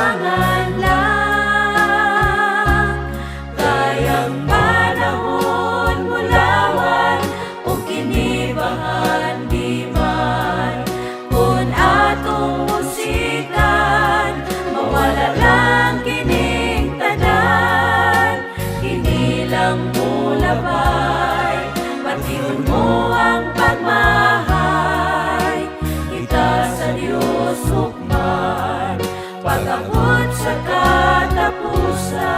tamangan lang, kayang panahon mulawan o kinibahan di man. Kung atong musikan, mawala lang kining tanan, kinilang mulabay, patiun mo ang pagmahay. Kita sa Diyos hukman, pag-abot sa katapusan.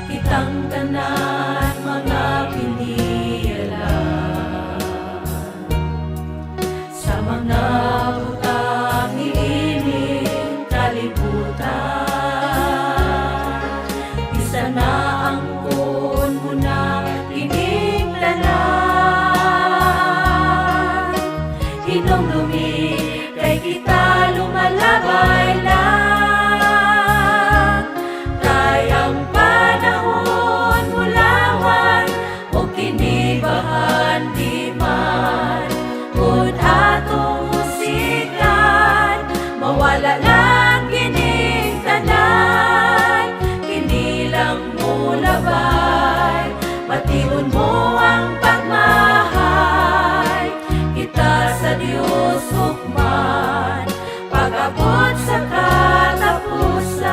Kitang tanan mga pinialan, sa mga butang iining kalibutan, isa na ang kun mo na kining tanan. Hinumdumi kay kita lumalabay lang, kayang panahon mulawan o kinibahan di man. Kung atong musikan, mawala lang kining tanan, kinilang mulabay, patiun mo ang pagmahay. Kita sa Diyos hukman, pag-abot sa katapusan.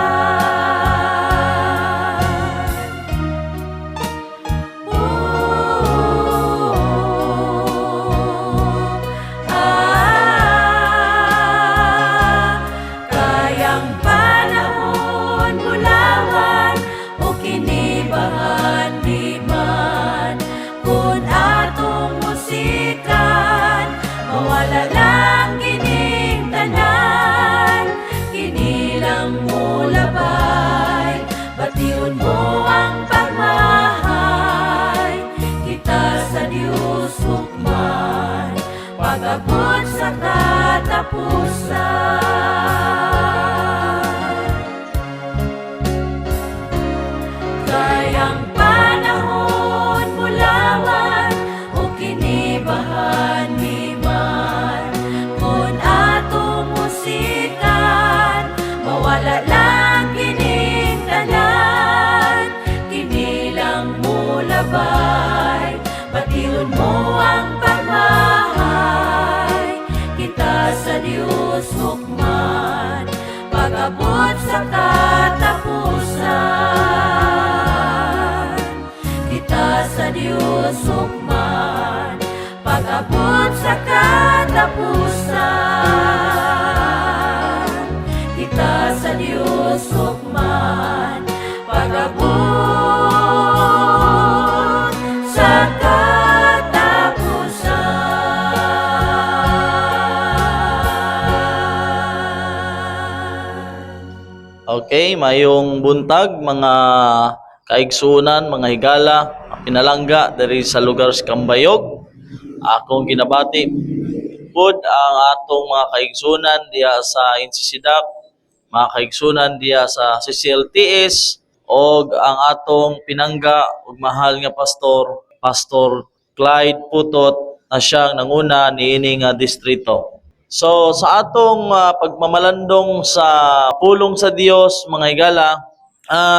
Kayang panahon mulawan o kinibahan di man. Kung atong musikan, mawala lang kining tanan, kinilang mulabay, batiun mo ang pagmahay. Kita sa Diyos hukman, pag-abot sa katapusan. Kayang panahon mulawan o kinibahan di man. Kung atong musikan, mawala lang kining tanan, kinilang mulabay, patiun mo ang pagmahay. Kita sa Diyos hukman, pag-abot sa katapusan. Kita sa Diyos hukman, pag-abot sa katapusan. Kita sa Diyos hukman, pag-abot sa katapusan. Okay, mayong buntag mga kaigsunan, mga higala, pinalangga dari sa lugar sa Kambayog. Akong ginabati pod ang atong mga kaigsunan diya sa Insisidak, mga kaigsunan diya sa CCLTS, og ang atong pinangga ug mahal nga pastor, Pastor Clyde Putot, na siyang nanguna niini nga distrito. So sa atong pagmamalandong sa pulong sa Dios, mga higala,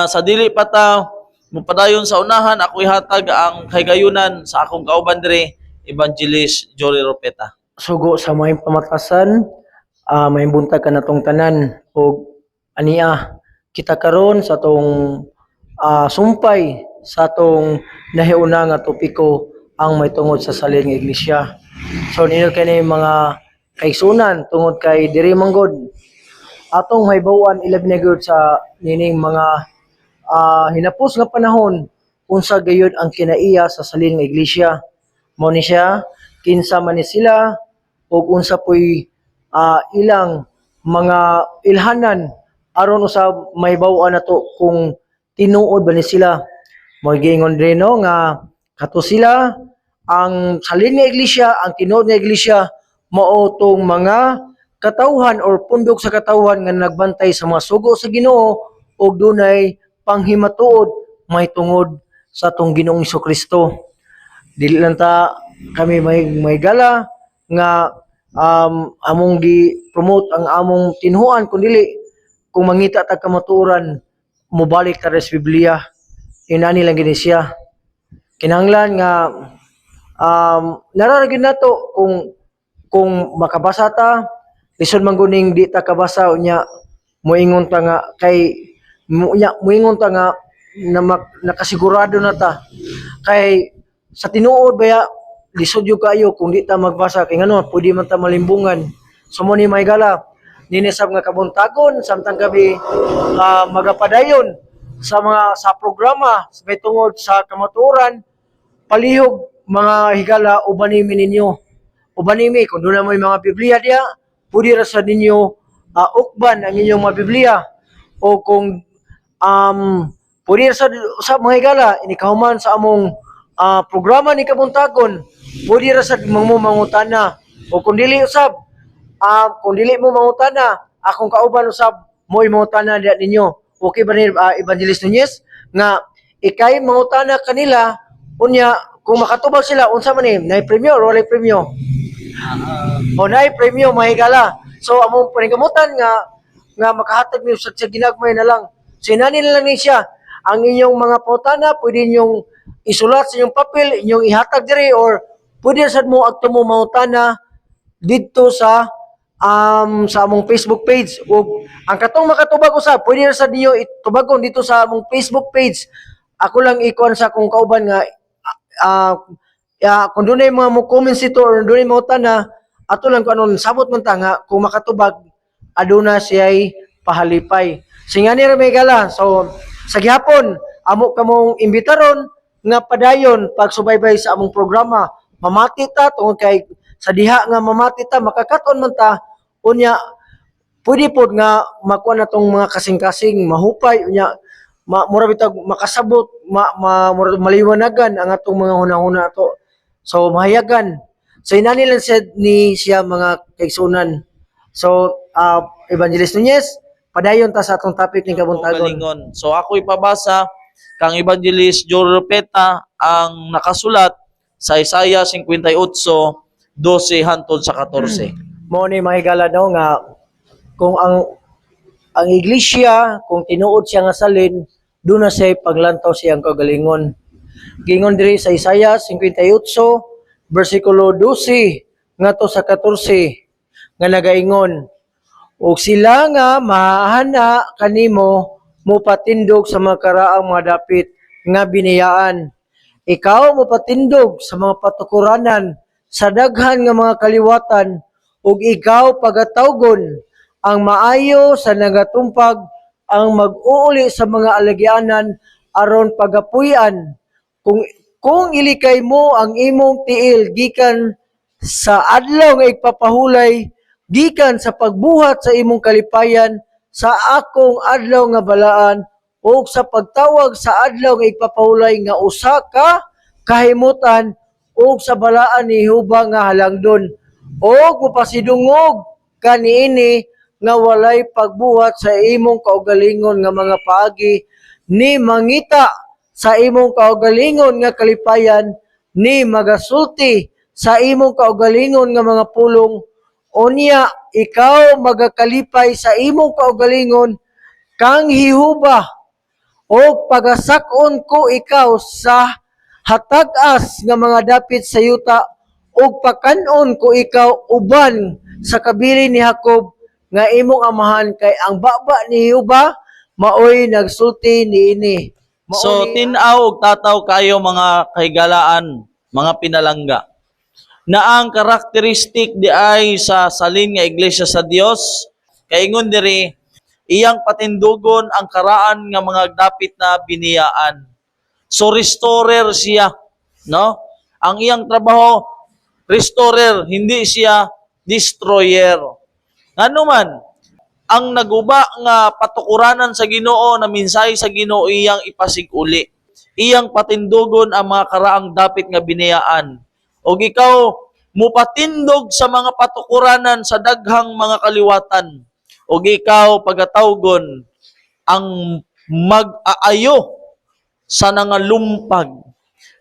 sa dili pa ta mupadayon sa unahan, ako ihatag ang kaygayunan sa akong kauban diri, Evangelist Jory Ropeta. Sugo sa may pamatasan, may buntag ka na tong tanan o aniya kita karon sa tong sumpay sa tong nahiuna nga topiko ang may tungod sa saling nga iglesia. So ninyo kani mga kaigsunan tungod kay diri manggod atong mahibawaan ilabinagod sa nining mga hinapos nga panahon unsa gayud ang kinaiya sa saling nga iglesia. Mao ni siya kinsa man ni sila ug unsa poy ilang mga ilhanan aron usab mahibawaan nato kung tinuod ba ni sila. Mo giingon rin no nga kato sila ang salin nga iglesia, ang tinuod nga iglesia mao tong mga katawhan or pundok sa katawhan nga nagbantay sa mga sugo sa Ginoo ug dunay panghimatuod may tungod sa atong Ginoong Kristo. Dili lang ta kami may gala nga among gi-promote ang among tinhuan kundi kung mangita ta kamatuoran mobalik ta sa Biblia. Inani lang gini siya. Kinahanglan nga nararagin nato kung makabasa ta lisod man guning di ta kabasa unya moingon ta nga kay moingon ta nga nakasigurado na ta kay sa tinuod baya lisod yung kayo kung di ta magbasa kay ngano pwede man ta malimbungan sumo ni may gala ninisab nga kabuntagon samtang gabi magapadayon sa programa sa may tungod sa kamatuoran palihog mga higala ubanimi ninyo ubanimi kung doon na may mga Biblia diya pwede ra sa ninyo ukban ang inyong mga Biblia o kung pwede ra sa mga higala inikahuman sa among programa ni kabuntagon pwede ra sa mangutana o kung dili usab kung dili mo mangutana akong kauban usab mo mangutana diya ninyo okay ba ni Evangelist Nunez nga ikay mangutana kanila unya kung makatubag sila unsa man ni nay premyo or walay premyo o nay premyo mahigala so among paningkamutan nga makahatag niyo sa ginagmay na lang sinani na lang ni siya ang inyong mga pautana pwede ninyong isulat sa inyong papel inyong ihatag diri or pwede sad mo adto mo mangutana didto sa among Facebook page o ang katong makatubag usab pwede ra sad ninyo itubagon dito sa among Facebook page ako lang ikuan sa akong kauban nga kung doon mga mo comments ito or doon mga tana ato lang kung anong sabot man ta nga kung makatubag aduna siya'y pahalipay singani ra may gala so sa gihapon amo kamong imbitaron nga padayon pagsubaybay sa among programa mamati ta tungod kay sa diha nga mamati ta makakaton man ta unya pwede pod nga makuha na tong mga kasing-kasing mahupay unya mura bitag makasabot maliwanagan ang atong mga hunahuna ato so mahayagan so inani lang siya mga kaigsunan so Evangelist Nunez padayon ta sa atong topic ni kabuntagon Galingon. So ako ipabasa kang Evangelist Joel Ropeta ang nakasulat sa Isaiah 58:12 hangtod sa 14. mo ni mahigala no nga kung ang iglesia kung tinuod siya nga salin doon na siya paglantaw siyang kagalingon. Gingon diri sa Isaiah 58 versikulo 12 ngadto sa 14 nga nagaingon ug sila nga mahana kanimo mopatindog sa mga karaang mga dapit nga biniyaan. Ikaw mopatindog sa mga patukuranan sa daghan nga mga kaliwatan ug ikaw pagatawgon ang maayo sa nagatumpag ang mag-uuli sa mga alagyanan aron pagapuy-an kung ilikay mo ang imong tiil gikan sa adlaw nga igpapahulay gikan sa pagbuhat sa imong kalipayan sa akong adlaw nga balaan o sa pagtawag sa adlaw nga igpapahulay nga usa ka kahimutan o sa balaan ni Jehova nga halangdon o mupasidungog kaniini nga walay pagbuhat sa imong kaugalingon nga mga paagi ni mangita sa imong kaugalingon nga kalipayan ni magasulti sa imong kaugalingon nga mga pulong unya ikaw magakalipay sa imong kaugalingon kang Jehova o pagasakon ko ikaw sa hatag-as nga mga dapit sa yuta o pakanon ko ikaw uban sa kabili ni Jacob nga imong amahan kay ang baba ni Jehova maoy nagsulti niini. So tinaw ug tataw kayo mga kahigalaan, mga pinalangga. Na ang karakteristik di ay sa salin nga iglesia sa Dios kay ingon diri iyang patindugon ang karaan nga mga dapit na biniyaan. So restorer siya, no? Ang iyang trabaho restorer, hindi siya destroyer. Ngano man ang naguba nga patukuranan sa Ginoo na minsay sa Ginoo iyang ipasig-uli. Iyang patindugon ang mga karaang dapit nga biniyaan. O ikaw mupatindog sa mga patukuranan sa daghang mga kaliwatan. O ikaw pagatawgon ang mag-aayo sa nangalumpag.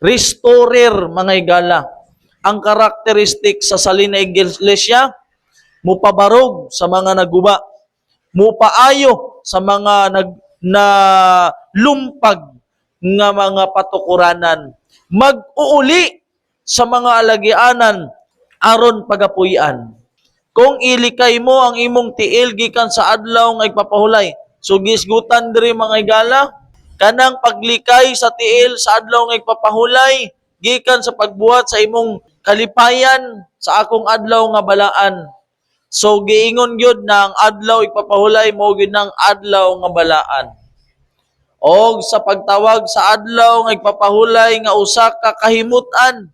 Restorer, mga higala. Ang karakteristik sa salin na iglesia, mupabarog sa mga naguba, mupaayo sa mga na lumpag nga mga patukuranan, mag-uuli sa mga alagianan aron pagapuy-an. Kung ilikay mo ang imong tiil gikan sa adlaw nga igpapahulay, so gisgutan diri mga higala, kanang paglikay sa tiil sa adlaw nga igpapahulay gikan sa pagbuhat sa imong kalipayan sa akong adlaw nga balaan. So giingon gyud na ang adlaw igpapahulay mo gyud nang adlaw nga balaan. Og sa pagtawag sa adlaw nga igpapahulay nga usa ka kahimutan,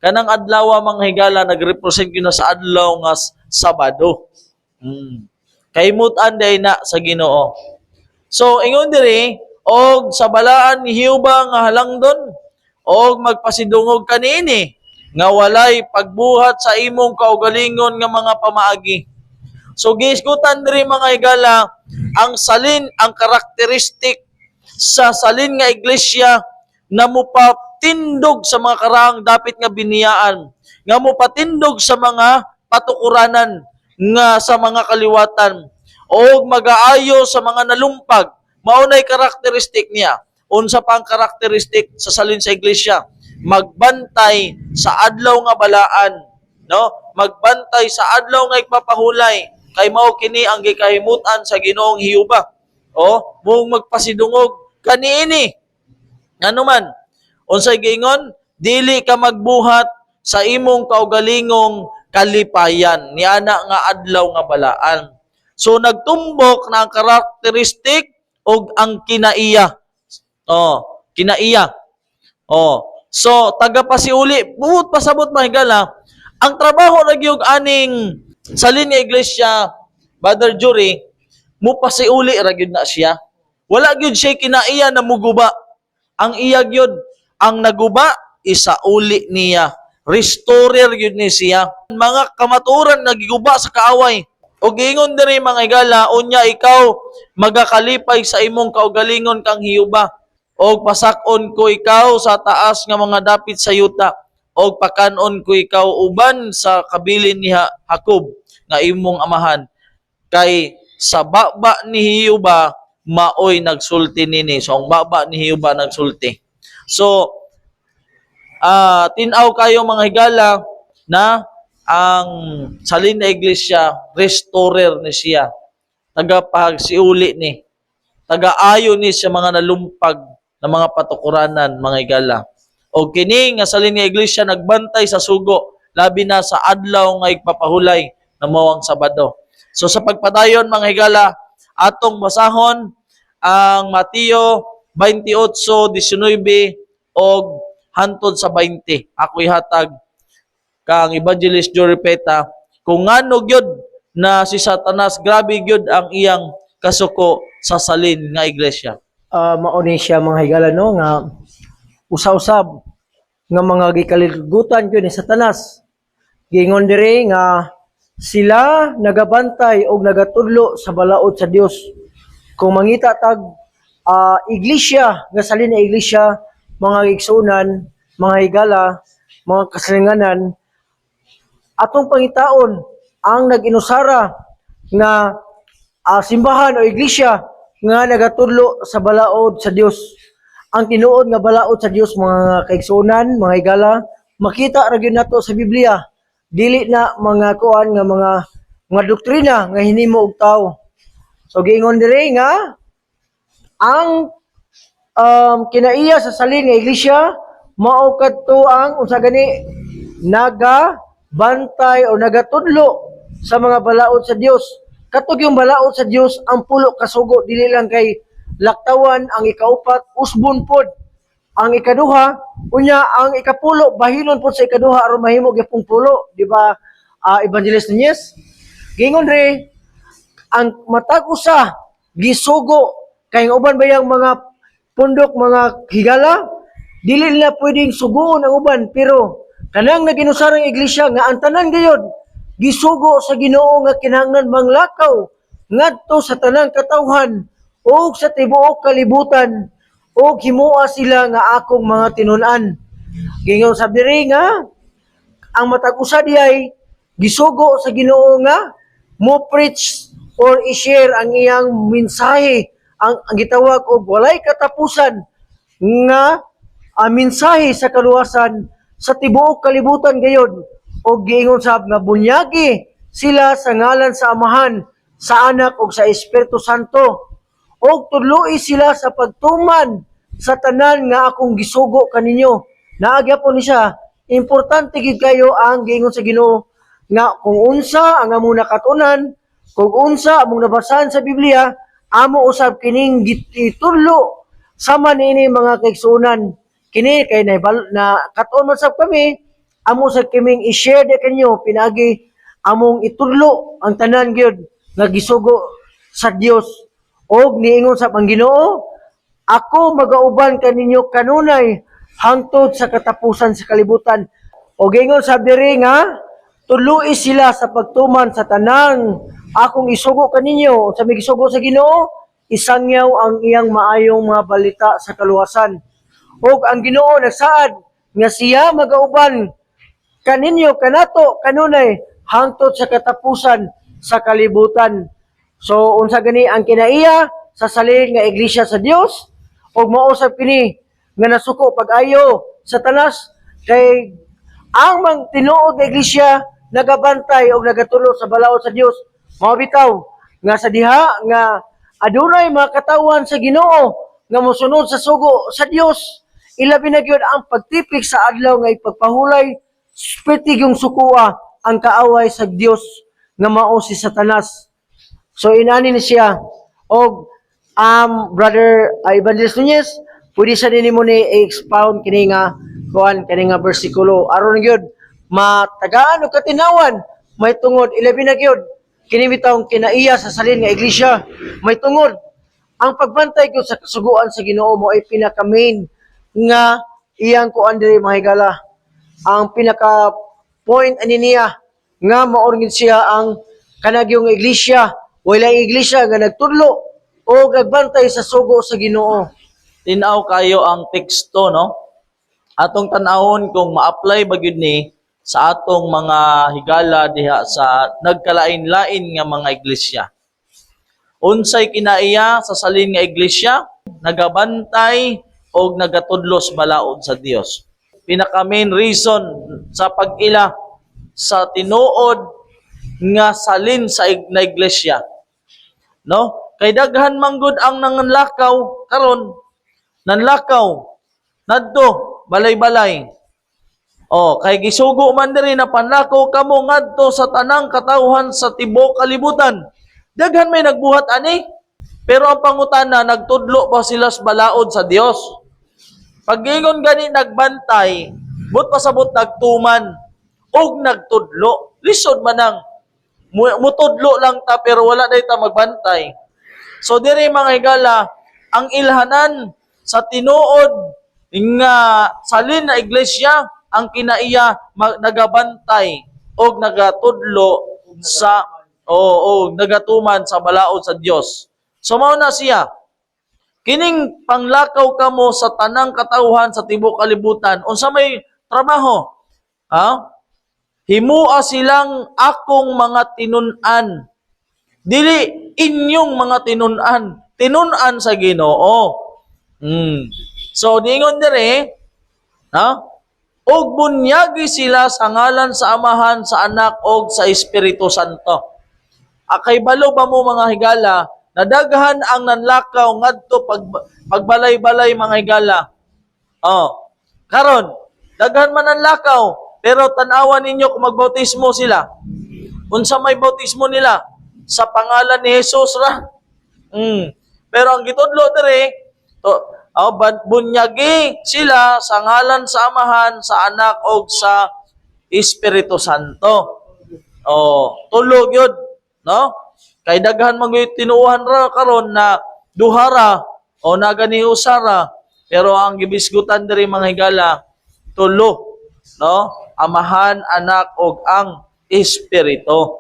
kanang adlaw mga higala nagrepresent gyud na sa adlaw nga Sabado. Kahimutan day na sa Ginoo. So ingon diri og sa balaan ni Jehova nga halangdon og magpasidungog kanini nga walay pagbuhat sa imong kaugalingon nga mga pamaagi. So gisgutan diri mga higala ang salin, ang karakteristik sa salin nga iglesia na mupatindog sa mga karaang dapit nga biniyaan, nga mupatindog sa mga patukuranan nga sa mga kaliwatan o mag-aayo sa mga nalumpag. Maunay karakteristik niya. Unsa pa ang karakteristik sa salin sa iglesia? Magbantay sa adlaw nga balaan, no? Magbantay sa adlaw nga igpapahulay kay mao kini ang gikahimutan sa Ginoong Jehova. O, mong magpasidungog kaniini. Ano man? Unsay giingon? Dili ka magbuhat sa imong kaugalingong kalipayan niana nga adlaw nga balaan. So nagtumbok na ang karakteristik og ang kinaiya. Kinaiya. So tagapasiuli, buot pasabot mahigala, ang trabaho ra gyud aning salin nga iglesia, Brother Jury, mupasiuli ra gyud na siya. Wala gyud siya kinaiya na muguba. Ang iya gyud ang naguba isauli niya. Restorer yun ni siya. Mga kamaturan nagiguba sa kaaway. O giingon diri mga higala, unya ikaw magakalipay sa imong kaugalingon kang Jehova. O pasakon ko ikaw sa taas nga mga dapit sa yuta. O pakanon ko ikaw uban sa kabilin ni Jacob nga imong amahan. Kay sa baba ni Jehova maoy nagsulti nini. So ang baba ni Jehova nagsulti. So tinaw kayo mga higala na ang salin na iglesia, restorer ni siya. Tagapagsiuli ni. Tagaayo ni sa mga nalumpag na mga patukuranan, mga higala. O kini nga salin nga iglesia nagbantay sa sugo, labi na sa adlaw nga igpapahulay na mawang Sabado. So sa pagpadayon mga higala, atong basahon ang Mateo 28:19 og hantod sa 20. Ako'y hatag kang Evangelist Joe Repeta kung ngano gyud na si Satanas grabe gyud ang iyang kasuko sa salin nga iglesia. Mauni siya mga higala no nga usa-usab nga mga gikaligutan gyud ni Satanas. Gingon diri nga sila nagabantay og nagatudlo sa balaod sa Dios. Kung mangita tag iglesia nga salin nga iglesia, mga igsunan, mga higala, mga kasalinganan, atong pangitaon ang nag-inusara nga simbahan o iglesia nga nagatudlo sa balaod sa Dios. Ang tinuod nga balaod sa Dios mga kaigsunan, mga higala, makita ra gyud nato sa Biblia. Dili na mga kuan nga mga doktrina nga hinimo og tawo. So giingon diri nga ang kinaiya sa salin nga iglesia mao kadto ang unsa gani nagabantay o nagatudlo sa mga balaod sa Dios. Katog yung balaod sa Dios ang pulo kasugo dili lang kay laktawan ang ikaupat usbon pod ang ikaduha unya ang ikapulo bahinon pod sa ikaduha aron mahimo gyapong pulo, di ba? Evangelist Nunez gingon re ang matag usa gisugo kay uban ba yang mga pundok mga higala, dili nila pwedeng suguon ang uban, pero kanang naginusarang iglesia nga ang tanan gayud gisugo sa Ginoo nga kinahanglan manglakaw ngadto sa tanang katawhan ug sa tibuok kalibutan, ug himua sila nga akong mga tinun-an. Gingon sa diri nga ang matag usa diay gisugo sa Ginoo nga mo preach or i-share ang iyang mensahe, ang gitawag og walay katapusan nga mensahe sa kaluwasan sa tibuok kalibutan gayud, og giingon sab nga bunyagi sila sa ngalan sa Amahan, sa Anak ug sa Espiritu Santo, og tudloi sila sa pagtuman sa tanan nga akong gisugo kaninyo. Naagyapon ni siya, importante gid kayo ang giingon sa Ginoo nga kung unsa ang among nakatunan, kung unsa among nabasahan sa Biblia, amo usab kining gitudlo sama niini mga kaigsuonan. Kini kay na katon man sab kami, amo sa kiming i-share de kanyo pinagi among itudlo ang tanan gyud nga gisugo sa Dios. Og niingon sa ang Ginoo, ako magauban kaninyo kanunay hangtod sa katapusan sa kalibutan. Og ingon sa diri nga tuluy sila sa pagtuman sa tanang akong isugo kaninyo. Sa mig isugo sa Ginoo, isangyaw ang iyang maayong mga balita sa kaluwasan. Og ang Ginoo nagsaad nga siya magauban kaninyo kanato kanunay hangtod sa katapusan sa kalibutan. So unsa gani ang kinaiya sa salin nga iglesia sa Dios, og mausab kini nga nasuko pag-ayo sa tanas kay ang mang tinuod nga iglesia nagabantay og nagatulo sa balaod sa Dios. Mao bitaw nga sa diha nga adunay mga katawan sa Ginoo nga mosunod sa sugo sa Dios, ilabi na gyud ang pagtipik sa adlaw nga ipagpahulay pertigyong sukua ang kaaway sa Dios nga mao si Satanas. So inani ni siya. Og Brother Evangelist Nunez, pwede sa din mo ni expound kini nga kuan kini nga bersikulo aron gyud matagaan og katinawan may tungod ilabi na gyud kini bitawng kinaiya sa salin nga iglesia may tungod ang pagbantay gyud sa kasuguan sa Ginoo mo ay pinaka main nga iyang kuan diri mga higala. Ang pinaka point ani niya nga maorgin siya ang kanagyong iglesia, wala iglesia nga nagtudlo o nagbantay sa sugo sa Ginoo. Tinaw kayo ang teksto, no? Atong tanawon kung ma-apply ba gyud ni sa atong mga higala diha sa nagkalain-lain nga mga iglesia. Unsay kinaiya sa salin nga iglesia? Nagabantay o nagatudlos balaod sa Dios. Pinaka main reason sa pag-ila sa tinuod nga salin sa na iglesia. No? Kay daghan manggod ang nanganlakaw karon, nanlakaw nadto balay-balay. Kay gisugo man diri na panlakaw kamo ngadto sa tanang katawhan sa tibuok kalibutan. Daghan may nagbuhat ani. Pero ang pangutana, nagtudlo ba sila sa balaod sa Dios? Pag-ingon gani nagbantay, but pasabot nagtuman og nagtudlo. Lisod man ang mutudlo lang ta pero wala day ta magbantay. So diri mga higala, ang ilhanan sa tinuod nga salin na iglesia ang kinaiya nagabantay og nagatudlo sa nagatuman sa balaod sa Dios. So mao na siya. Kining panglakaw kamo sa tanang katawhan sa tibuok kalibutan, unsa may trabaho? Himua silang akong mga tinun-an. Dili inyong mga tinun-an. Tinun-an sa Ginoo. So diingon dire, og bunyagi sila sa ngalan sa Amahan, sa Anak og sa Espiritu Santo. Akay balo ba mo mga higala, nadaghan ang nanlakaw ngadto pagbalay-balay mga higala. Karon, daghan man nanlakaw, pero tanawan ninyo kung magbautismo sila. Unsa may bautismo nila? Sa pangalan ni Jesus ra. Pero ang gitudlo dire, bunyagi sila sa ngalan sa Amahan, sa Anak og sa Espiritu Santo. Tulog yun, no? Kay daghan mga tinuuhan ra karon na duhara o nagani usara, pero ang gibisgutan diri mga higala tulo, no? Amahan, Anak og ang Espiritu.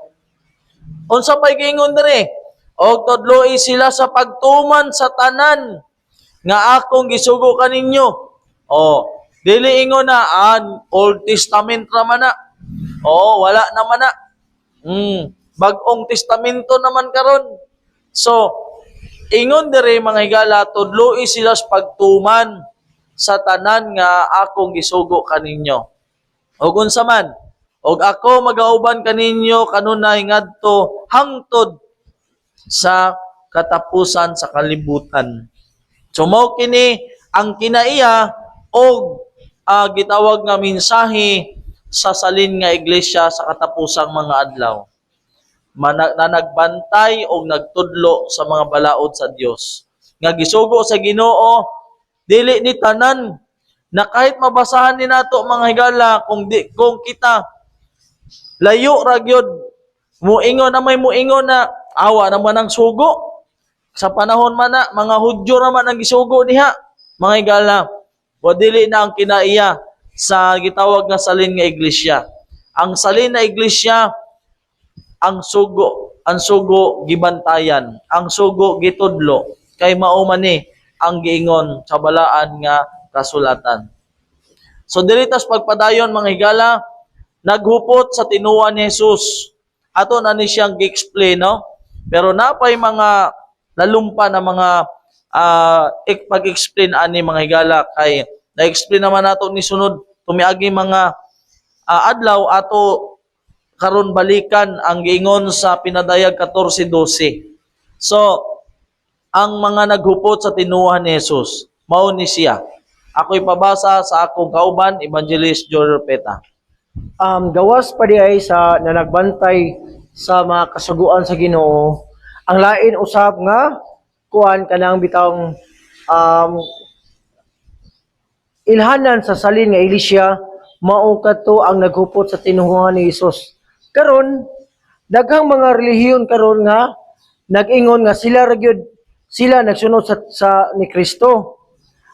Unsa may giingon diri? og tudloi sila sa pagtuman sa tanan nga akong gisugo kaninyo. Dili ingon na Old Testament naman na. Wala naman na. Bag-ong testamento naman karon. So, ingon diri mga higala, tudloi sila sa pagtuman sa tanan nga akong gisugo kaninyo. Og unsa man, og ako magauban kaninyo kanunay ngadto hangtod sa katapusan sa kalibutan. So mao kini ang kinaiya og gitawag nga mensahe sa salin nga iglesia sa katapusang mga adlaw. Na nagbantay o nagtudlo sa mga balaod sa Dios. Nga gisugo sa Ginoo, dili ni tanan na kahit mabasahan ni nato mga higala kung kita layo ra gyud muingon na awa naman ang sugo. Sa panahon man na mga Hudyo naman ang gisugo diha mga higala. O dili na ang kinaiya sa gitawag nga salin nga iglesia. Ang salin na iglesia, ang sugo gibantayan, ang sugo gitudlo, kay mao man ni ang giingon sa balaan nga kasulatan. So diritas pagpadayon mga higala, naghupot sa tinuan ni Jesus. Ato na ni siyang gi-explain, no? Pero napay mga lalumpa na mga pag-explain ani mga higala kay na-explain naman nato ni sunod tumiagi mga adlaw ato karon balikan ang giingon sa pinadayag 14:12. So ang mga naghupot sa tinuhan ni Jesus mao ni siya. Ako'y pabasa sa akong kauban, Evangelist Joel Peta. Gawas pa di ay sa nanagbantay sa mga kasuguan sa Ginoo. Ang lain usab nga kuan kanang bitawng ilhanan sa salin nga iglesia mao kadto ang naghupot sa tinuhan ni Hesus. Karon daghang mga relihiyon karon nga nag-ingon nga sila nagsunod sa ni Kristo.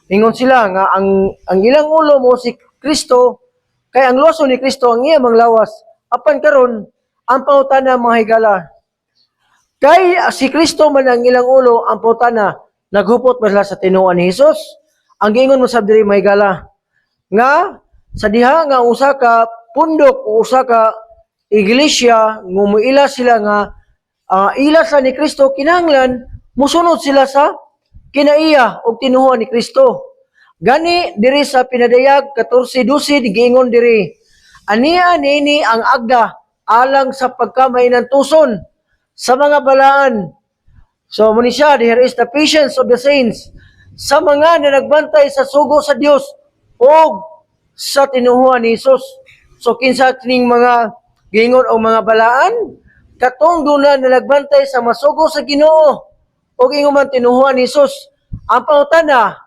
Ingon sila nga ang ilang ulo mo si Kristo kay ang loso ni Kristo ang iya manglawas. Apan karon ang pangutana mga higala, kay si Kristo man ang ilang ulo, ang pangutana naghupot ba sila sa tinuan ni Hesus? Ang giingon mo sa diri mga higala nga sa diha nga usa ka pundok o usa ka iglesia ngumuila sila nga ila sa ni Kristo kinahanglan musunod sila sa kinaiya og tinuhan ni Kristo. Gani diri sa pinadayag 14:12 giingon diri, aniya nini ang agda alang sa pagkamay ng tuson sa mga balaan. So muni siya, here is the patience of the saints sa mga na nagbantay sa sugo sa Dios o sa tinuhuan ni Jesus. So kinsa kining mga giingon o mga balaan katong dunan na nagbantay sa masugo sa Ginoo o ingon man tinuhuan ni Jesus. Ang pangutana,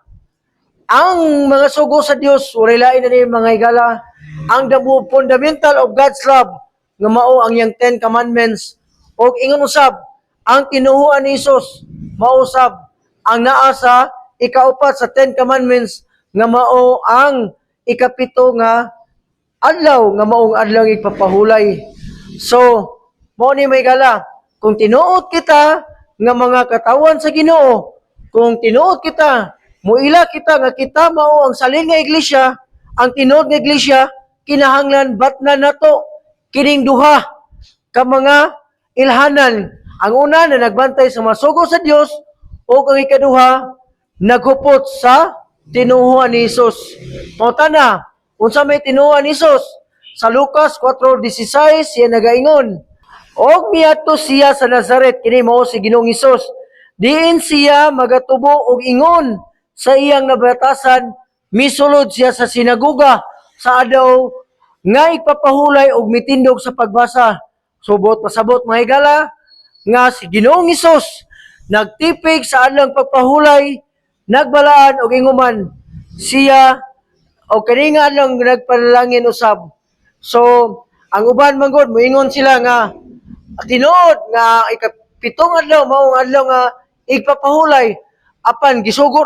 ang mga sugo sa Dios walay lain na ni mga higala ang the fundamental of God's love nga mao ang yang 10 commandments o ingon usab ang tinuhuan ni Jesus mao usab ang naa sa ikaupat sa 10 commandments nga mao ang ikapito nga adlaw nga maong adlaw ipapahulay. So mao ni may gala kung tinuod kita nga mga katawan sa Ginoo, kung tinuod kita muila kita nga kita mao ang salin nga iglesia, ang tinuod nga iglesia kinahanglan batnan nato kining duha ka mga ilhanan. Ang una na nagbantay sa masugo sa Dios o ang ikaduha naghupot sa tinuhuan ni Jesus. Mao unsa may tinuhuan ni Jesus? Sa Lucas 4:16 siya nagaingon, og miadto siya sa Nazaret, kini mao si Ginoong Hesus. Diin siya magatubo og ingon sa iyang nabatasan, misulod siya sa sinagoga sa adlaw nga ipapahulay og mitindog sa pagbasa. Subot pasabot mga higala nga si Ginoong Hesus nagtipig sa adlang pagpahulay, nagbalaan og inguman siya o kani nga adlang nagpanalangin usab. So ang uban man gud moingon sila nga tinuod nga ikapitong adlaw maong adlaw nga igpapahulay apan gisugo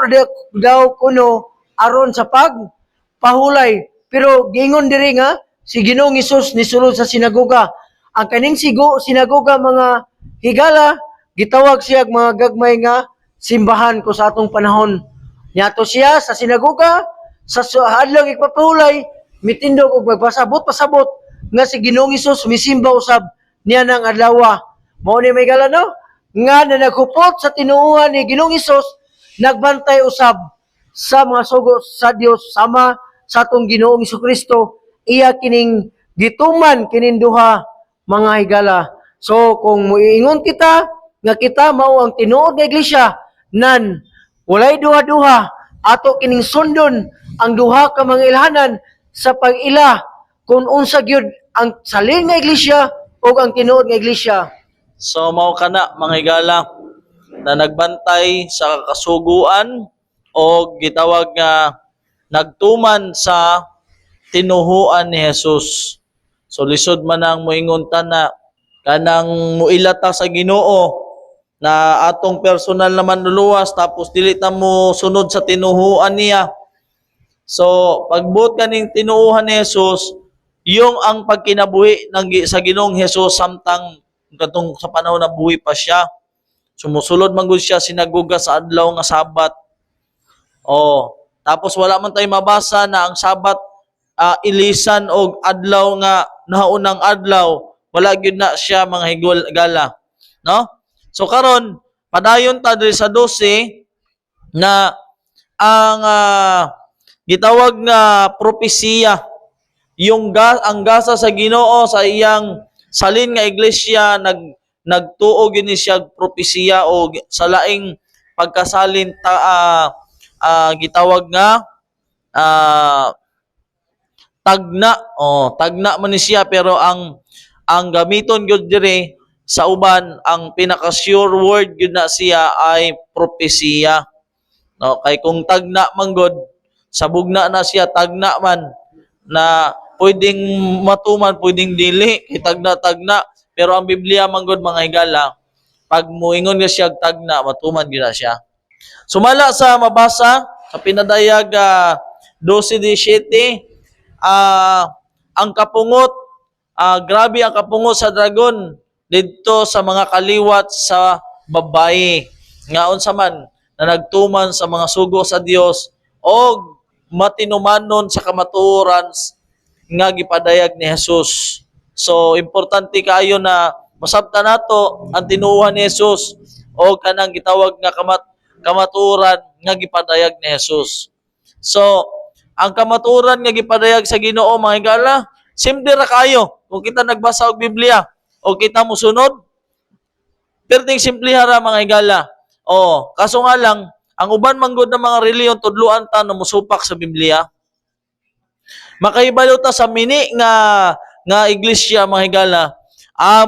daw kuno aron sa pagpahulay. Pero giingon diri nga si Ginoong Hesus nisulod sa sinagoga. Ang kaning sinagoga mga higala gitawag siya mga gagmay nga simbahan ko sa atong panahon. Niyato siya sa sinagoga, sa hadlang ipapahulay, mitindog og magpasabot-pasabot nga si Ginoong Hesus misimba usab niya ng adlaw. Mao ni may gala no? Nga na naghupot sa tinuuhan ni Ginoong Hesus, nagbantay usab sa mga sugo sa Dios sama sa atong Ginoong Hesukristo. Iya kining gituman kining duha mga higala. So kung muingon kita nga kita mao ang tinuod nga iglesia nan walay duha-duha ato kining sundon ang duha ka mga ilhanan sa pag-ila kung unsa gyud ang salin nga iglesia o ang tinuod nga iglesia. So mao kana mga higala na nagbantay sa kasuguan o gitawag nga nagtuman sa tinuhuan ni Jesus. So lisod man ang moingon ta na kanang muilata sa Ginoo na atong personal naman luluwas tapos dili ta mo sunod sa tinuhuan niya. So pagbuot kaning tinuhuan ni Jesus, yung ang pagkinabuhi sa Ginoong Hesus samtang katong sa panahon na buhi pa siya. Sumusulod man gud siya sinagoga sa adlaw nga Sabat. Oh, tapos wala man tayo mabasa na ang Sabat ilisan og adlaw nga naunang adlaw. Wala gyud na siya mga higala, no? So karon padayon ta diri sa 12 na ang gitawag nga propesiya, yung ang gasa sa Ginoo sa iyang salin nga iglesia nagtuo gyud ni siya propesiya o sa laing pagkasalin gitawag nga tagna. Tagna man ni siya pero ang gamiton gyud dire sa uban ang pinaka sure word gyud na siya ay propesiya. No, kay kung tagna man gud sa bugna na siya tagna man na pwedeng matuman, pwedeng dili, kay tagna. Pero ang Biblia man gud mga higala, pag muingon nga siya tagna, matuman gyud na siya. Sumala sa mabasa sa pinadayag 12:17, ang kapungot, grabe ang kapungot sa dragon didto sa mga kaliwat sa babae. Ngaon sa man na nagtuman sa mga sugo sa Dios o matinumanon sa kamatuoran nga gipadayag ni Jesus. So importante kayo na masabtan nato ang tinuuhan ni Jesus o kanang gitawag nga kamatuoran nga gipadayag ni Jesus. So ang kamatuoran nga gipadayag sa Ginoo mga higala, simple ra kayo kung kita nagbasa og Biblia o kita mosunod. Perting simple ra mga higala. Kaso nga lang ang uban manggod ng mga reliyon tudluan ta na musupak sa Biblia. Makahibalo ta sa mini nga iglesia mga higala.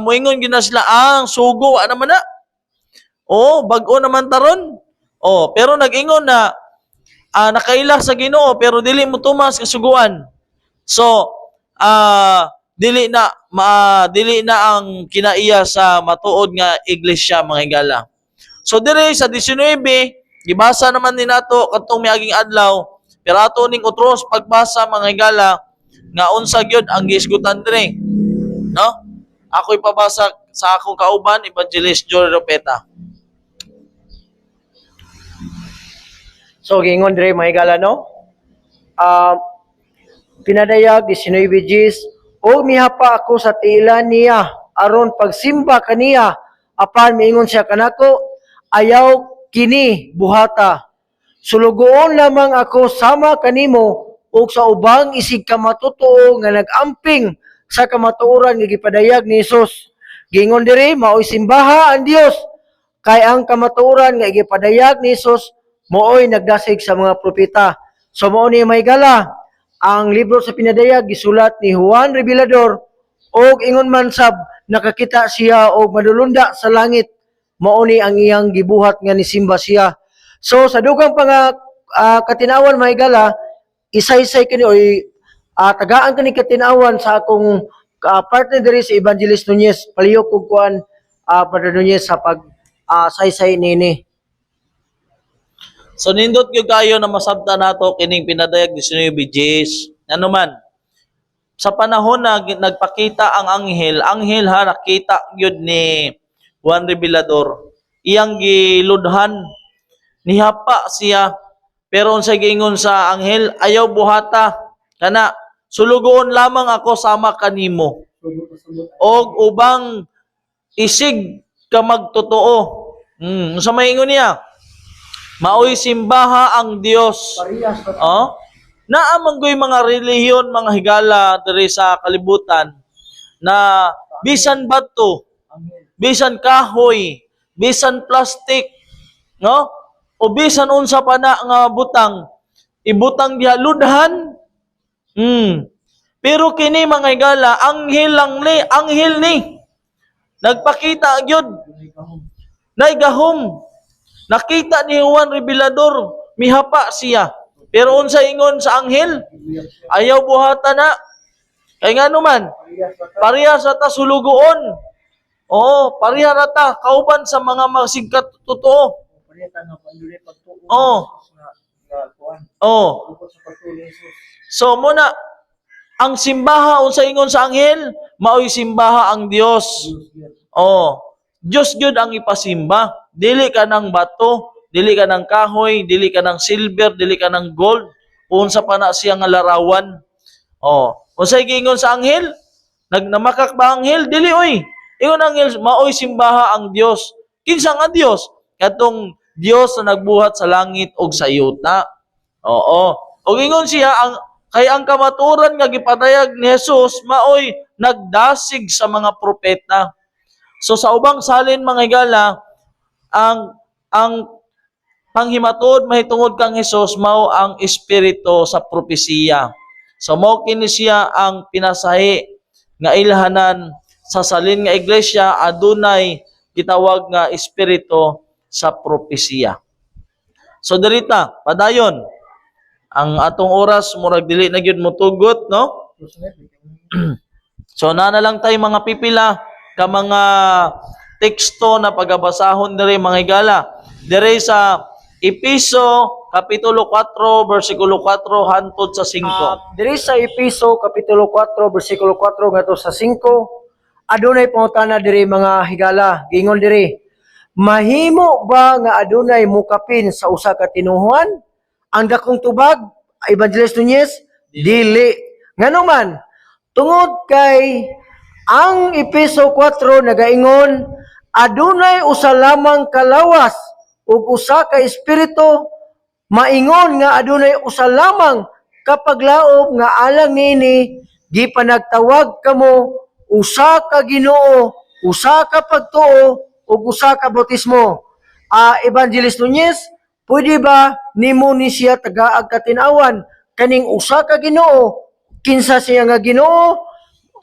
Moingon gyud na sila ang sugo naman na. Bag-o naman taron. Pero nag-ingon na nakaila sa Ginoo pero dili mo tumas kasuguan. So dili na ang kinaiya sa matuod nga iglesia mga higala. So dire sa 19 gibasa naman ni nato kadtong miaging adlaw pero ato ning utros pagbasa mga higala nga unsa gyud ang giisgutan dire. No? Ako ipabasa sa akong kauban Evangelist Joel Ropeta. So gingon dire mga higala no? Pinadayag 19 Gs o mihapa ako sa tiilan niya aron pagsimba kaniya apan miingon siya kanako ayaw kini buhata. Sulugoon lamang ako sama kanimo ug sa ubang isig ka matutuo nga nagamping sa kamatuoran nga gipadayag ni Hesus. Gingon diri mao'y simbaha ang Dios kay ang kamatuoran nga gipadayag ni Hesus mao'y nagdasig sa mga propeta. So mao ni mahigala ang libro sa pinadayag gisulat ni Juan Revelador og ingon man sab nakakita siya og madulunda sa langit. Mao ni ang iyang gibuhat nga nisimba siya. So sa dugang katinawan mahigala, isay-isay kini o tagaan kani katinawan sa akong partner diri sa Evangelist Nunez, palihok og kuan Brother Nunez sa pag saysay nini. So nindot gyud kayo na masabtan nato kining pinadayag 19 Gs. Ano man sa panahon na nagpakita ang anghel ha nakita gyud ni Juan Revelador iyang giludhan, nihapa siya. Pero unsay giingon sa anghel, ayaw buhata, kana sulugoon lamang ako sama kanimo. Og ubang isig ka magtotoo. Unsa maingon niya? Maoy simbaha ang Dios. Oh? Naamanggoy mga relihiyon, mga higala diri sa kalibutan na bisan bato, bisan kahoy, bisan plastic, no? O bisan unsa pa na nga butang, ibutang diha ludhan. Pero kini mga higala, anghel ni. Nagpakita gyud. Naigahom. Nakita ni Juan Revelador, mihapa siya. Pero unsa ingon sa anghel? Ayaw buhata na. Kay nga naman, pareha sa ta sulugoon. Oo, pareha ra ta kauban sa mga masigkat totoo. Oo. Oo. So muna ang simbaha unsa ingon sa anghel, maoy simbaha ang Dios. Oh, Dios gyud ang ipasimba. Dili ka ng bato, dili ka ng kahoy, dili ka ng silver, dili ka ng gold. Unsa pa na siya nga larawan. Oh, unsay giingon sa anghel? Nagnamakak ba anghel? Dili oy. Ingon anghel, maoy simbaha ang Dios. Kinsa nga Dios? Katong Dios na nagbuhat sa langit ug sa yuta. Oo. Og ingon siya kay ang kamaturan nga gipadayag ni Jesus maoy nagdasig sa mga propeta. So sa ubang salin mga higala, ang panghimatod mahitungod kang Hesus mao ang espiritu sa propesiya. So mao kini siya ang pinasahi nga ilhanan sa salin nga iglesia adunay gitawag nga espiritu sa propesiya. So dirita padayon ang atong oras murag dili na gyud motugot, no? So na lang tayo mga pipila ka mga teksto na pagabasahon diri mga higala. Diri sa Episo kapitulo 4 bersikulo 4 hantod sa 5. Diri sa Episo kapitulo 4 bersikulo 4 ngadto sa 5, adunay pangutana diri mga higala. Gingon diri, mahimo ba nga adunay mukapin sa usa ka tinuhuan? Ang dakong tubag, Evangelist Nunez, dili. Nganuman, tungod kay ang Episo 4 nagaingon, adunay usa lamang kalawas ug usa ka espiritu, maingon nga adunay usa lamang kapaglaom nga alang nini gipanagtawag kamo usa ka Ginoo, usa ka pagtuo ug usa ka bautismo. Evangelist Nunez, pwede ba nimo ni siya tagaag katinawan kaning usa ka Ginoo? Kinsa siya nga Ginoo?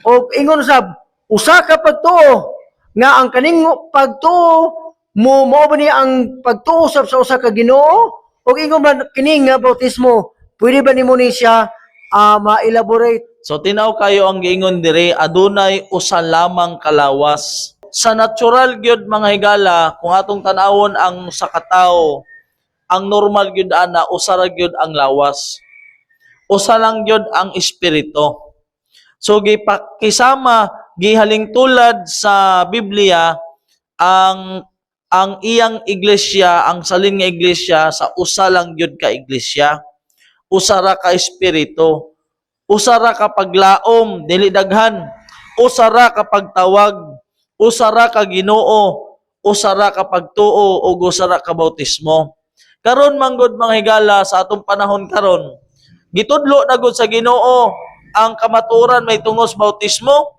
O ingon sab, usa ka pagtuo nga ang kaning pagtuo mo ba ni ang pagtuo sab sa usa ka Ginoo? O ingon man kini nga bautismo, pwede ba nimo ni siya ma-elaborate? So tinaw kayo ang giingon diri adunay usa lamang kalawas. Sa natural gyud mga higala, kung atong tan-awon ang sa katawo, ang normal gyud ana usa ra gyud ang lawas. Usa lang gyud ang espiritu. So gipakisama gihaling tulad sa Biblia ang iyang iglesia, ang salin nga iglesia sa usa lang gyud ka iglesia. Usa ra ka espiritu. Usa ra ka paglaom, dili daghan. Usa ra ka pagtawag, usa ra ka Ginoo, usa ra ka pagtuo ug usa ra ka bautismo. Karon manggod mga higala sa atong panahon karon, gitudlo na gud sa Ginoo ang kamaturan may tungos bautismo,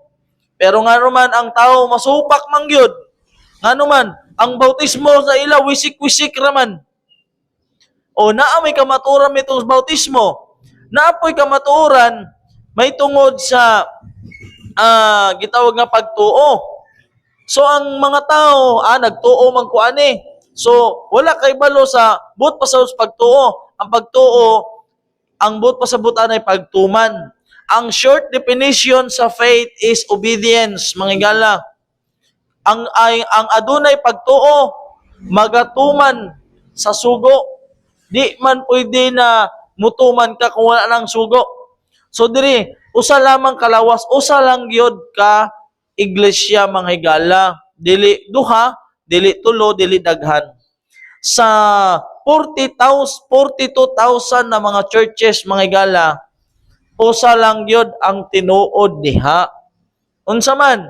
pero nga naman ang tao masupak man gyud. Nga naman ang bautismo sa ila wisik-wisik raman. O naa may kamaturan may tungos bautismo, naapoy kamaturan may tungod sa gitawag nga pagtuo. So ang mga tao nagtuo man ko ani. So wala kay balo sa buot pa sa pagtuo. Ang pagtuo, ang buot pa sa butan ay pagtuman. Ang short definition sa faith is obedience, mga higala. Ang adunay pagtuo, magatuman sa sugo. Di man pwede na mutuman ka kung wala nang sugo. So diri, usa lamang kalawas, usa lang gyud ka iglesia mga higala. Dili duha, dili tulo, dili daghan. Sa 42,000 na mga churches, mga higala, usa lang yun ang tinuod diha. Unsa man,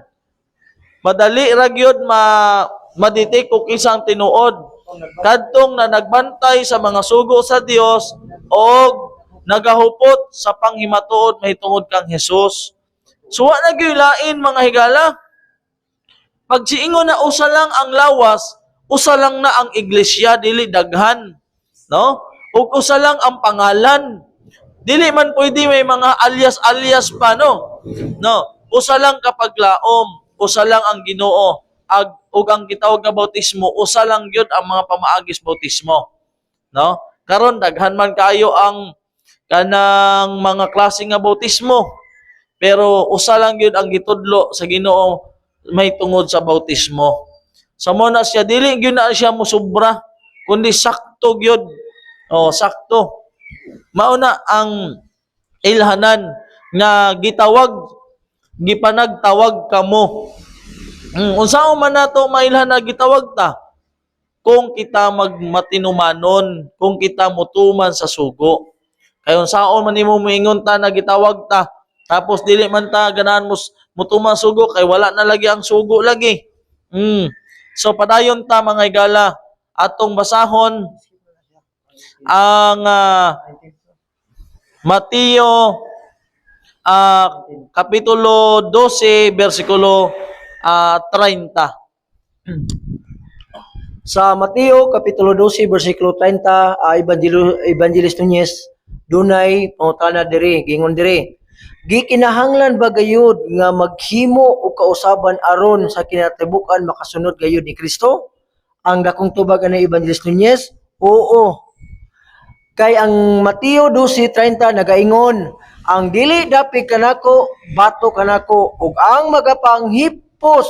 madali ra gyud madetect kung isang tinuod. Kadtong na nagbantay sa mga sugo sa Dios o nagahupot sa panghimatuod mahitungod kang Hesus. So wa na gyud lain, mga higala. Pag siingon na usa lang ang lawas, usa lang na ang iglesia, dili daghan, no? Ug usa lang ang pangalan. Dili man pwede may mga alias-alias pa, no? No, usa lang kapag laom, usa lang ang Ginoo. Ug ang gitawag nga bautismo, usa lang gyud ang mga pamaagis bautismo, no? Karon daghan man kayo ang kanang mga klase nga bautismo, pero usa lang gyud ang gitudlo sa Ginoo may tungod sa bautismo. Sa mo na siya, dili gyud na siya musubra, kundi sakto gyud. Oh, sakto. Mauna ang ilhanan nga gipanagtawag kamo. Unsa man nato mailhan na gitawag ta? Kung kita magmatinumanon, kung kita mutuman sa sugo. Kay unsaon man nimo moingon ta na gitawag ta, tapos dili man ta ganahan mutuman sugo kay wala na lagi ang sugo lagi. So padayon ta, mga higala, atong basahon ang Mateo kapitulo 12 bersikulo 30. Sa Mateo Kapitulo 12, versikulo 30, Evangelist Nunez, dunay pangutana diri, gingon diri. Gikinahanglan ba gayud nga maghimo o kausaban aron sa kinatibukan makasunod gayud ni Kristo? Ang dakong tubag ani Evangelist Nunez, oo. Kay ang Mateo 12:30 nagaingon, ang dili dapig kanako, bato kanako, ug ang magapanghipos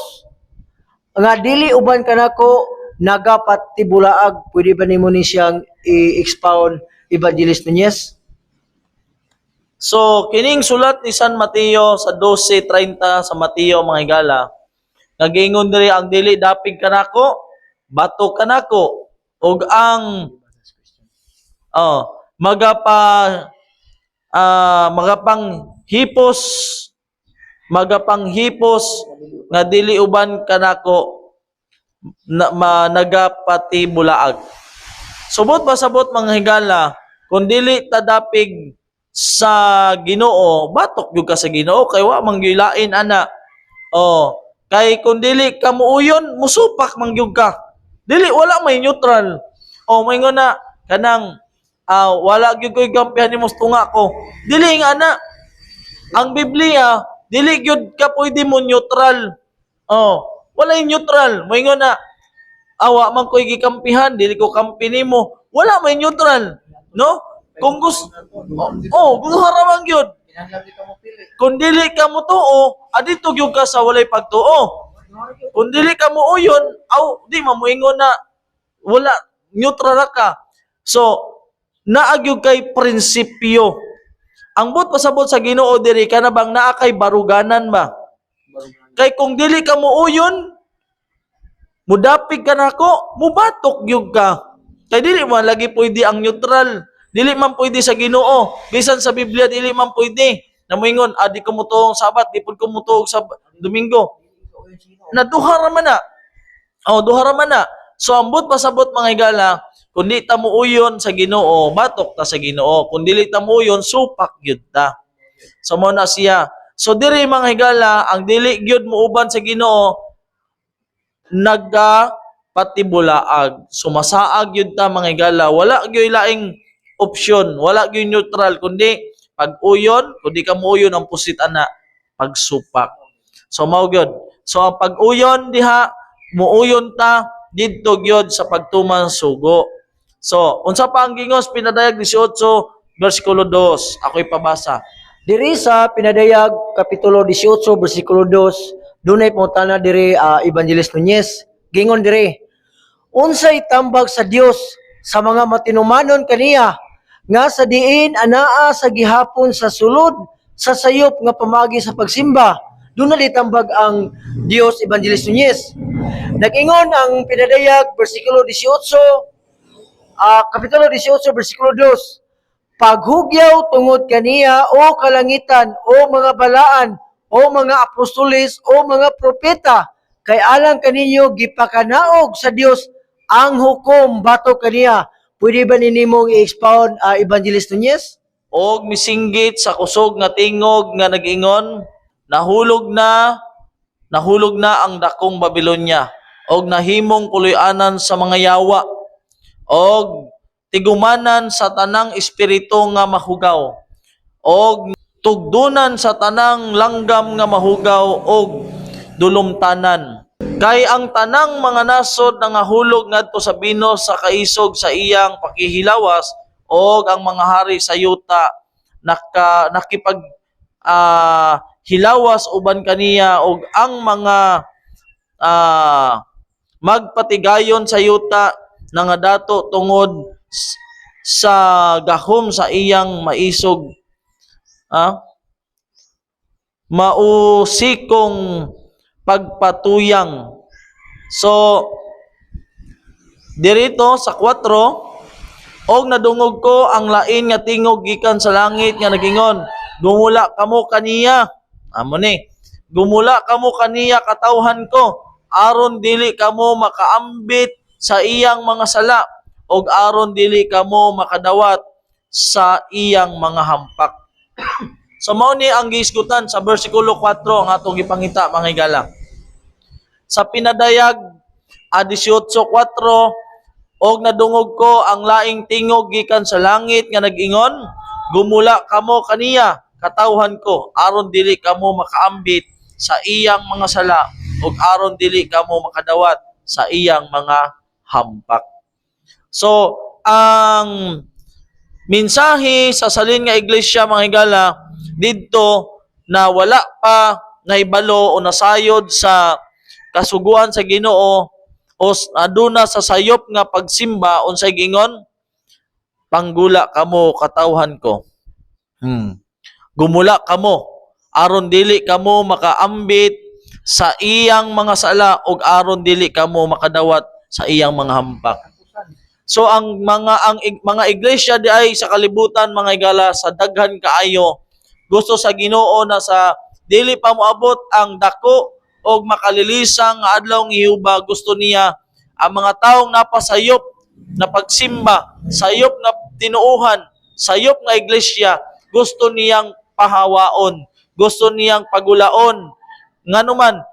nga dili uban kanako, nagapatibulaag. Pwede ba nimo ni siyang i-expound, Evangelist Nunez? So, kining sulat ni San Mateo sa 12:30 sa Mateo, mga higala, nagingon diri ang dili dapig kanako, bato kanako, ug ang magapanghipos nga dili uban kanako, nagapatibulaag. Subot ba sabot, mga higala, kung dili ta dapig sa Ginoo, batok gyud ka sa Ginoo kay wa man gyud lain ana. Kay kung dili ka muuyon, musupak man gyud ka. Dili wala may neutral. Moingon na kanang wala gyud koy gampihan nimo sa tunga ko. Dili nga ana. Ang Biblia, dili gyud ka pwede mo neutral. Wala yung neutral. Moingon na awa man koy gikampihan, dili ko kampi nimo. Wala may neutral, no? Kung gusto, gusto haramang yun. Kung dili ka mo tuo, adito gyud ka sa walay pagtuo. Kung dili ka mo uyon, di mamuingon na wala, neutral ka. So, naagyog kay prinsipyo. Ang but pasabot sa Ginoo diri ka na bang naa kay baruganan ba? Kay kung dili ka mo uyon, mudapig ka nako, mubatok gyud ka. Kay dili man lagi pwede ang neutral. Dili man pwede sa Ginoo. Bisan sa Biblia, dili man pwede. Namuingon, di ko mutuong Sabat, di pud ko mutuong sa Domingo. Duha ra man na. Duha ra man na. So, ambot pasabot, mga higala, kung di ta mo uyon sa Ginoo, batok ta sa Ginoo. Kung dili ta mo uyon, supak gyud ta. So, mo na siya. So, diri, mga higala, ang dili gyud mo uban sa Ginoo, patibulaag. Sumasaag yun ta, mga higala. Wala gyud laing opsyon, wala gyud neutral, kundi pag-uyon, kundi ka muuyon ang pusit ana, pagsupak. So mao gyud. So ang pag-uyon diha, muuyon ta didto gyud sa pagtuman sugo. So unsa pa ang gingos pinadayag 18 bersikulo 2. Ako'y pabasa. Diri sa Pinadayag Kapitulo 18, versikulo 2, dunay pangutana diri, Evangelist Nunez. Gingon diri, unsay tambag sa Dios sa mga matinumanon kaniya, nga sa diin anaa sa gihapon sa sulod, sa sayop nga pamagi sa pagsimba, doon na ditambag ang Dios Evangelist Nunez. Nag-ingon ang pinadayag, versikulo 18, kapitulo 18, versikulo 2, paghugyaw tungod kaniya o kalangitan o mga balaan o mga apostoles o mga propeta, kay alang kaninyo gipakanaog sa Dios ang hukom bato kaniya. Pwede ba ninimong i-expound, Evangelist Nunez? Og misinggit sa kusog nga tingog nga nag-ingon, nahulog na ang dakong Babilonya, og nahimong puloy-anan sa mga yawa, og tigumanan sa tanang espiritu nga mahugaw, og tugdunan sa tanang langgam nga mahugaw, og dulumtanan. Kay ang tanang mga nasod nga hulog ngadto sa binos sa kaisog sa iyang pakihilawas, og ang mga hari sa yuta nakipag hilawas uban kaniya, og ang mga magpatigayon sa yuta nga dato tungod sa gahom sa iyang maisog, mausikong pagpatuyang. So dirito sa 4, og nadungog ko ang lain nga tingog gikan sa langit nga nagingon, gumula kamo kaniya. Amo ni, gumula kamo kaniya katawhan ko, aron dili kamo makaambit sa iyang mga sala, og aron dili kamo makadawat sa iyang mga hampak. So mao ni ang giisgutan sa bersikulo 4 ang atong gipangita, mga higala. Sa pinadayag 18:4, og nadungog ko ang laing tingog gikan sa langit nga nag-ingon, gumula kamo kaniya katawhan ko, aron dili kamo makaambit sa iyang mga sala, ug aron dili kamo makadawat sa iyang mga hampak. So ang mensahe sa salin nga iglesia, mga higala, didto na wala pa nahibalo o nasayod sa kasuguan sa Ginoo, o aduna sa sayop nga pagsimba, unsay gingon, panggula kamo katawhan ko. Gumula kamo aron dili kamo makaambit sa iyang mga sala, ug aron dili kamo makadawat sa iyang mga hampak. So ang mga iglesia di ay sa kalibutan, mga higala, sa daghan kaayo gusto sa Ginoo na sa dili pa moabot ang dako og makalilisang nga adlaw ng Jehova, gusto niya ang mga taong napasayop na pagsimba, sayop na tinuuhan, sayop nga iglesia, gusto niyang pahawaon, gusto niyang pagulaon, nganuman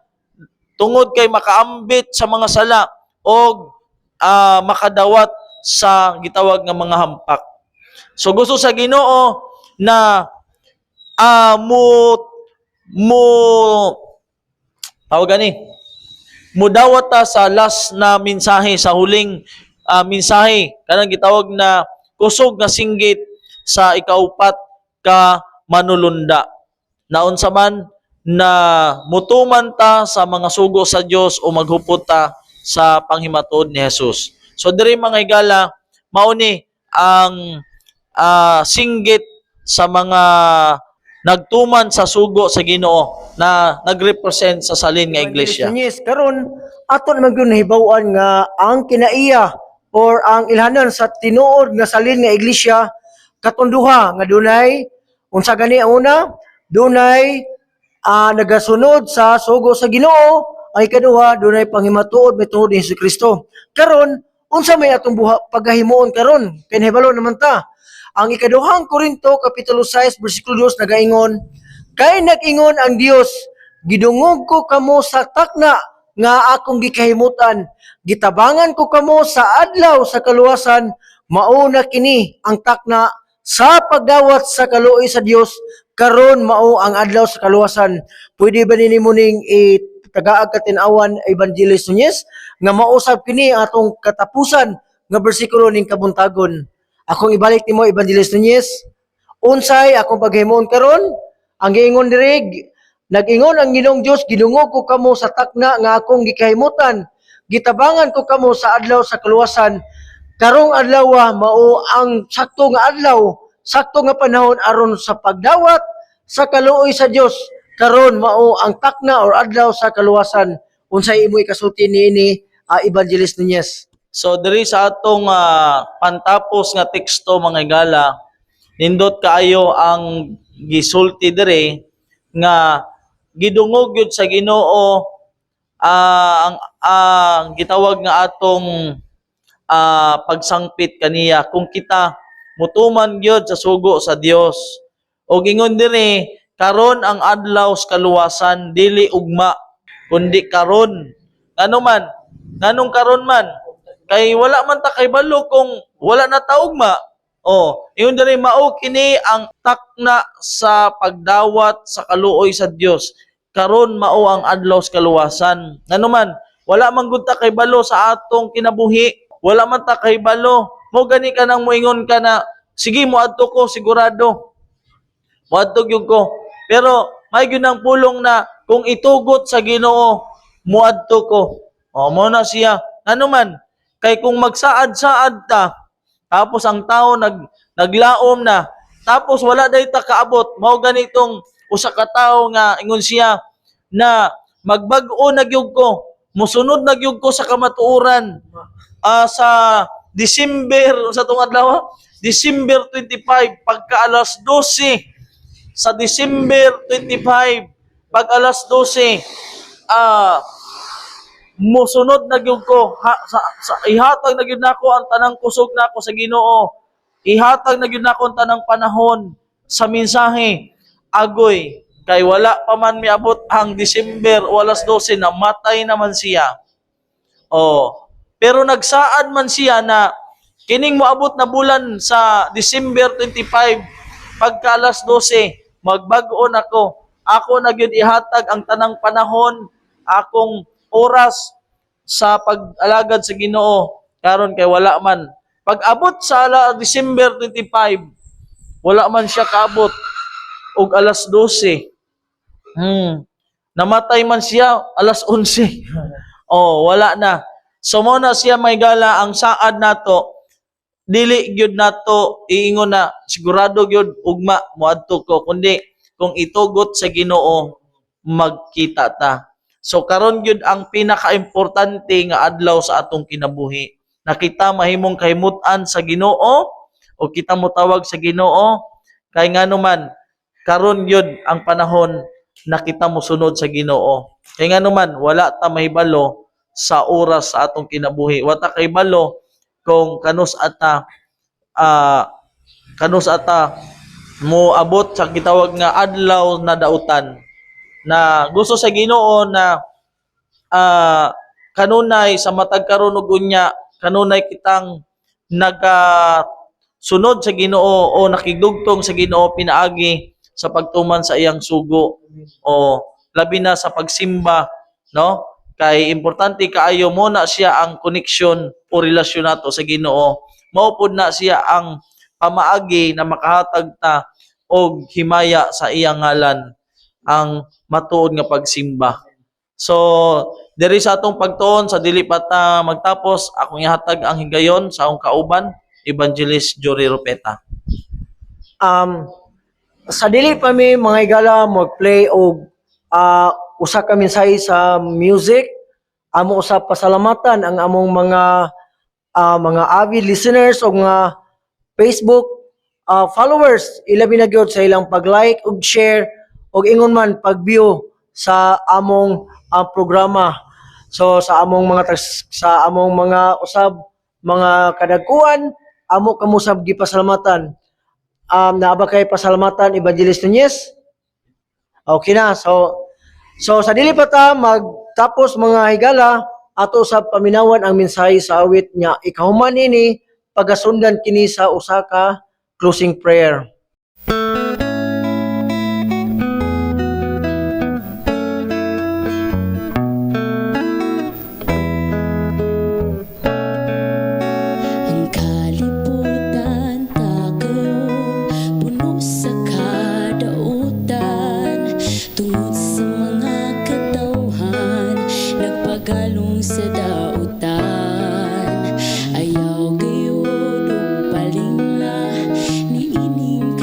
tungod kay makaambit sa mga sala og makadawat sa gitawag nga mga hampak. So gusto sa Ginoo na mudawat ta sa last na mensahe, sa huling mensahe, kanang gitawag na kusog nga singgit sa ikaupat ka manulunda. Naunsa man na mutuman ta sa mga sugo sa Dios o maghupot ta sa panghimatod ni Jesus. So diri, mga higala, mao ni ang singgit sa mga nagtuman sa sugo sa Ginoo na nagrepresent sa salin nga iglesia. Yes, karon ato naman gyud nahibaw-an nga ang kinaiya or ang ilhanan sa tinuod nga salin nga iglesia katunduha nga dunay unsa gani ang una, dunay nagasunod sa sugo sa Ginoo, ang ikaduha dunay panghimatuod mitungod ni Jesucristo. Karon unsa may atong paghahimuon karon? Kay nahibalo naman ta. Ang ikaduhang Korinto kapitulo 6 bersikulo 2 nagaingon, kay nag-ingon ang Dios, gidungog ko kamo sa takna nga akong gikahimutan, gitabangan ko kamo sa adlaw sa kaluwasan, mauna kini ang takna sa pagdawat sa kaluoy sa Dios, karon mao ang adlaw sa kaluwasan. Pwede ba nimo ning tagaag katinawan, Evangelist Nunez, nga mausab kini atong katapusan nga bersikulo ning kabuntagon? Akong ibalik nimo, Evangelist Nunez, unsay akong paghimuon karon? Ang giingon diri, nag-ingon ang Ginoong Dios, gidungog ko kamo sa takna nga akong gikahimutan, gitabangan ko kamo sa adlaw sa kaluwasan. Karong adlaw mao ang sakto nga adlaw, sakto nga panahon aron sa pagdawat sa kaluoy sa Dios, karon mao ang takna or adlaw sa kaluwasan. Unsay imo ikasulti niini Evangelist Nunez? So diri sa atong pantapos nga teksto mga higala, nindot kaayo ang gisulti diri nga gidungog yun sa Ginoo ang gitawag nga atong pagsangpit kaniya kung kita mutuman gyud sa sugo sa Dios. O gingon diri karon ang adlaw sa kaluwasan dili ugma kundi karon. Ngano man? Nganong karon man? Kay wala man ta kay balo kung wala na ta ugma. Oh, iyon diri mao kini ang takna sa pagdawat sa kaluoy sa Dios. Karon mao ang adlaw sa kaluwasan. Ngano man? Wala man gud ta kay balo sa atong kinabuhi. Wala man ta kay balo. Mo gani ka nang moingon ka na sige moadto ko sigurado. Moadto gyud ko. Pero may gyud ang pulong na kung itugot sa Ginoo moadto ko. O mo na siya. Ano man? Kay kung magsaad-saad ta tapos ang tao naglaom na tapos wala day ta kaabot mao ganitong usa ka tawo nga ingon siya na magbag-o na gyud ko. Mosunod na gyud ko sa kamatuoran. Sa December sa tong adlaw, December 25 pagka alas 12 sa December 25 pag alas 12 mosunod na gyud ko ihatag na gyud nako ang tanang kusog nako sa Ginoo. Ihatag na gyud nako ang tanang panahon sa mensahe. Agoy kay wala pa man miabot ang December o alas 12 namatay naman siya. Oh, pero nagsaad man siya na kining moabot na bulan sa December 25 pagka alas 12 magbag-o nako. Ako na gyud ihatag ang tanang panahon, akong oras sa pag-alagad sa Ginoo karon kay wala man. Pag-abot sa December 25, wala man siya kaabot og alas 12. Namatay man siya alas 11. Oh, wala na. So mo na siya may gala ang saad nato. Dili gyud nato iingon na sigurado gyud ugma moadto ko kundi kung itugot sa Ginoo magkita ta. So karon gyud ang pinaka-importante nga adlaw sa atong kinabuhi. Na kita mahimong kahimut-an sa Ginoo o kita motawag sa Ginoo kay ngano man karon gyud ang panahon na kita mosunod sa Ginoo. Kay ngano man wala ta mahibalo sa oras sa atong kinabuhi. Wata kay balo kung kanus ata mo abot sa gitawag nga adlaw na dautan na gusto sa Ginoo na kanunay sa matag karon ug unya kanunay kitang sunod sa Ginoo o nakigdugtong sa Ginoo pinaagi sa pagtuman sa iyang sugo o labi na sa pagsimba, no? Kay importante kaayo mo na siya ang connection o relasyon nato sa Ginoo. Mao pud na siya ang pamaagi na makahatag ta og himaya sa iyang ngalan ang matuod nga pagsimba. So, diri sa atong pagtuon sa dili pa ta magtapos, akong ihatag ang higayon sa akong kauban, Evangelist Jory Ropeta. Sa dili pa mi mga higala mag-play og usa ka mensahe sa music, amo usab pasalamatan ang among mga avid listeners o mga Facebook followers. Ilabi na gyud sa ilang pag-like ug share ug ingon man pag-view sa among programa. So sa among mga usab mga kadagkuan amo kamo sab gipasalamatan. Naaba kay pasalamatan Evangelist Nunez. Okay na. So sa dili pa ta magtapos mga higala ato sa paminawan ang mensahe sa awit niya ikahuman ini pagasundan kini sa usa ka closing prayer. Ang kalibutan takarong puno sa kadautan tungod sa mga katawhan nagpagalong sa dautan ayaw gayud ug palingla niining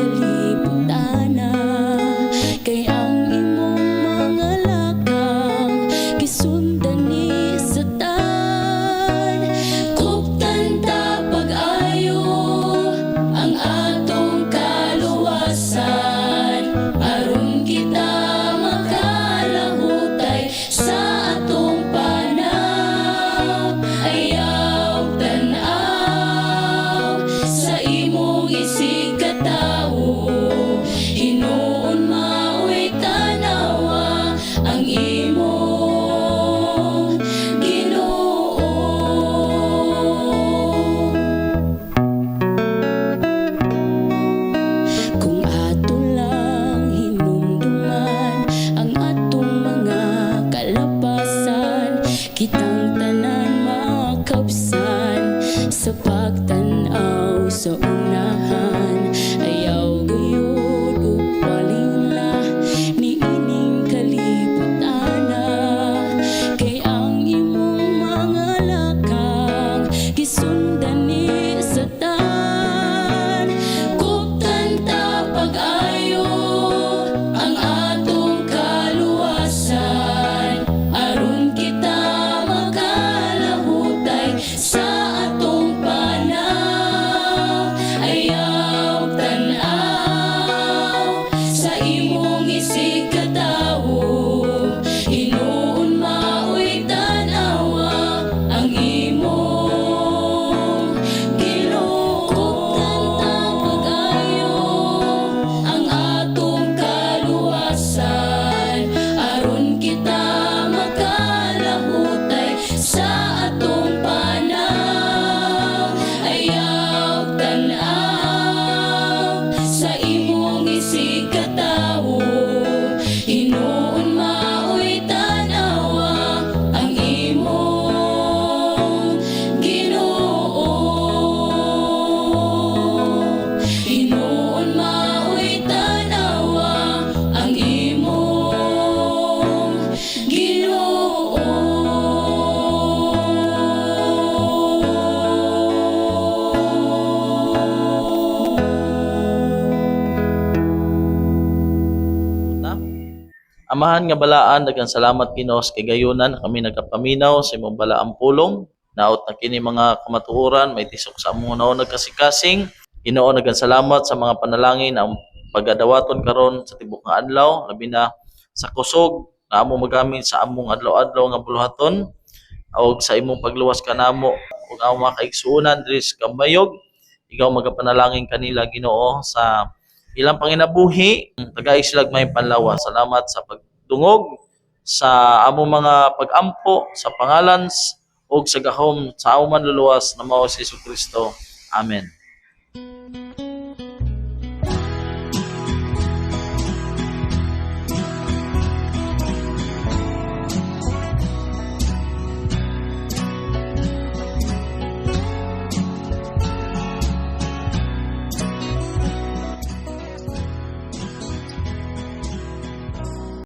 Amahan nga balaan, daghang salamat Ginoo kay gayunan kami nagapaminaw sa imong balaang pulong. Naot na kini mga kamatuoran, may tisok sa among naon nagkasikasing. Ginoo, daghang salamat sa mga panalangin ang pagadawaton karon sa tibok nga adlaw, labi na sa kusog na among magamit sa among adlaw-adlaw nga buluhaton o sa imong pagluwas kanamo ug ang mga kaigsuonan diri sa Kambayog. Ikaw magapanalangin kanila Ginoo sa ilang panginabuhi, tagay sila may panlawas. Salamat sa pagdungog sa among mga pag-ampo sa pangalan ug sa gahom sa among manluluwas na mao si Jesu Kristo. Amen.